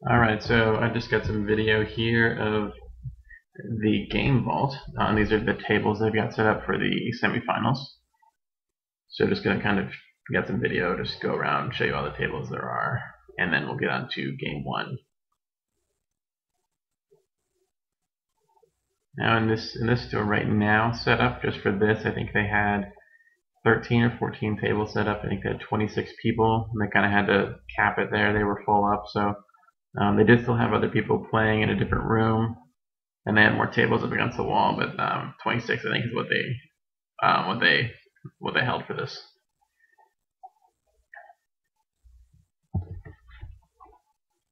Alright, so I just got some video here of the game vault. These are the tables they've got set up for the semifinals. So just going to kind of get some video, just go around, show you all the tables there are, and then we'll get on to game one. Now in this store right now set up just for this, I think they had 13 or 14 tables set up. I think they had 26 people, and they kind of had to cap it there. They were full up, so they did still have other people playing in a different room, and they had more tables up against the wall. But 26, I think, is what they held for this.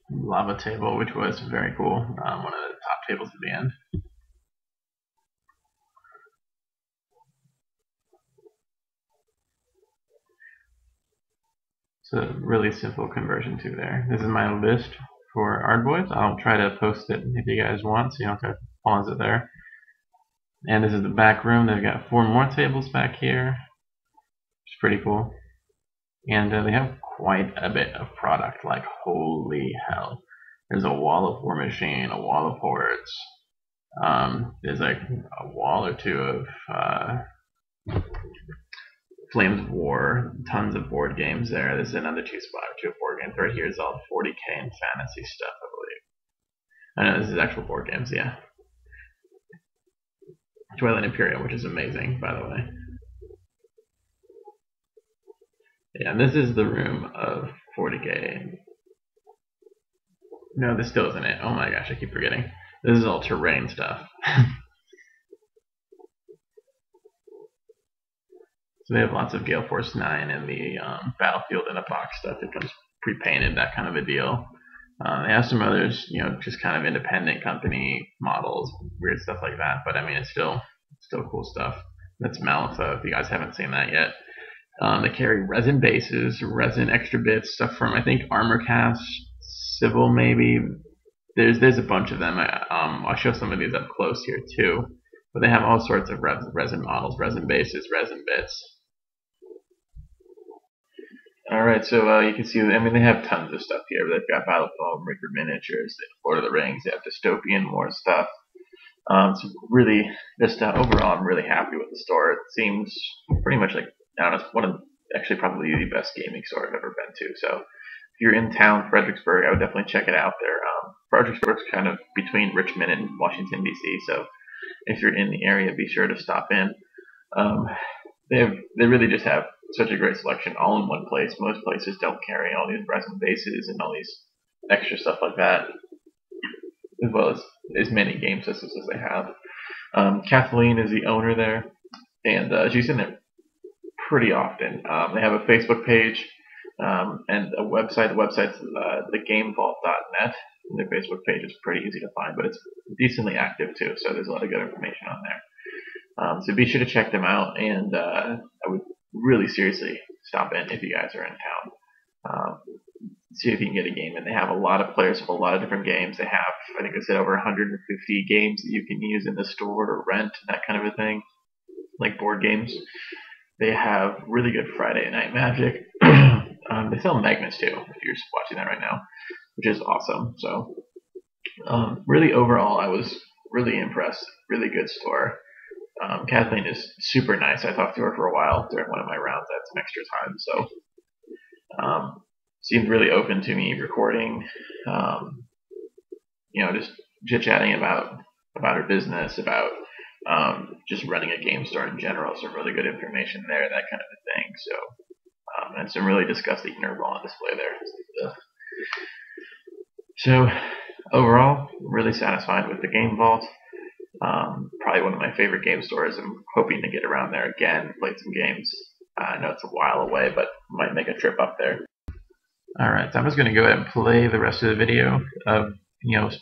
Lava table, which was very cool. One of the top tables at the end. It's a really simple conversion to there. This is my list for Ard Boyz. I'll try to post it if you guys want, so you don't have to pause it there. And this is the back room. They've got 4 more tables back here, which is pretty cool. And they have quite a bit of product. Like, holy hell. There's a wall of War Machine, a wall of Hordes. There's like a wall or two of Flames of War, tons of board games there. There's another 2 of board games. Right here is all 40k and fantasy stuff, I believe. I know this is actual board games, yeah. Twilight Imperium, which is amazing, by the way. Yeah, and this is the room of 40k. No, this still isn't it. Oh my gosh, I keep forgetting. This is all terrain stuff. So they have lots of Gale Force 9 and the Battlefield in a Box stuff that comes pre-painted, that kind of a deal. They have some others, just kind of independent company models, weird stuff like that. But I mean, it's still cool stuff. That's Malifaux, if you guys haven't seen that yet. They carry resin bases, resin extra bits, stuff from, I think, Armor Cast, Civil maybe. There's a bunch of them. I'll show some of these up close here too. But they have all sorts of resin models, resin bases, resin bits. Alright, so you can see, I mean, they have tons of stuff here. They've got Battlefield, Reaper miniatures, Lord of the Rings, they have Dystopian, more stuff. So really, just overall, I'm really happy with the store. It seems pretty much like, I don't know, it's one of, actually probably the best gaming store I've ever been to. So if you're in town, Fredericksburg, I would definitely check it out there. Fredericksburg's kind of between Richmond and Washington, D.C., so if you're in the area, be sure to stop in. They really just have such a great selection all in one place. Most places don't carry all these resin bases and all these extra stuff like that, as well as many game systems as they have. Kathleen is the owner there, and she's in there pretty often. They have a Facebook page and a website. The website's thegamevault.net. Their Facebook page is pretty easy to find, but it's decently active too, so there's a lot of good information on there. So be sure to check them out, and I would really seriously stop in if you guys are in town. See if you can get a game in. They have a lot of players of a lot of different games. They have, I think I said, over 150 games that you can use in the store or rent, that kind of a thing, like board games. They have really good Friday Night Magic. They sell magnets too, if you're watching that right now, which is awesome. So really overall, I was really impressed. Really good store. Kathleen is super nice. I talked to her for a while during one of my rounds. I had some extra time, so seemed really open to me recording. Just chit-chatting about her business, about just running a game store in general. Some really good information there, that kind of a thing. So and some really disgusting nerd on display there. So overall, really satisfied with the Game Vault. Probably one of my favorite game stores. I'm hoping to get around there again, play some games. I know it's a while away, but might make a trip up there. Alright, so I'm just going to go ahead and play the rest of the video of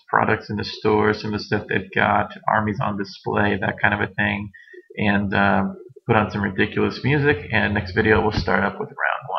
products in the store, some of the stuff they've got, armies on display, that kind of a thing, and put on some ridiculous music, and next video we'll start up with round 1.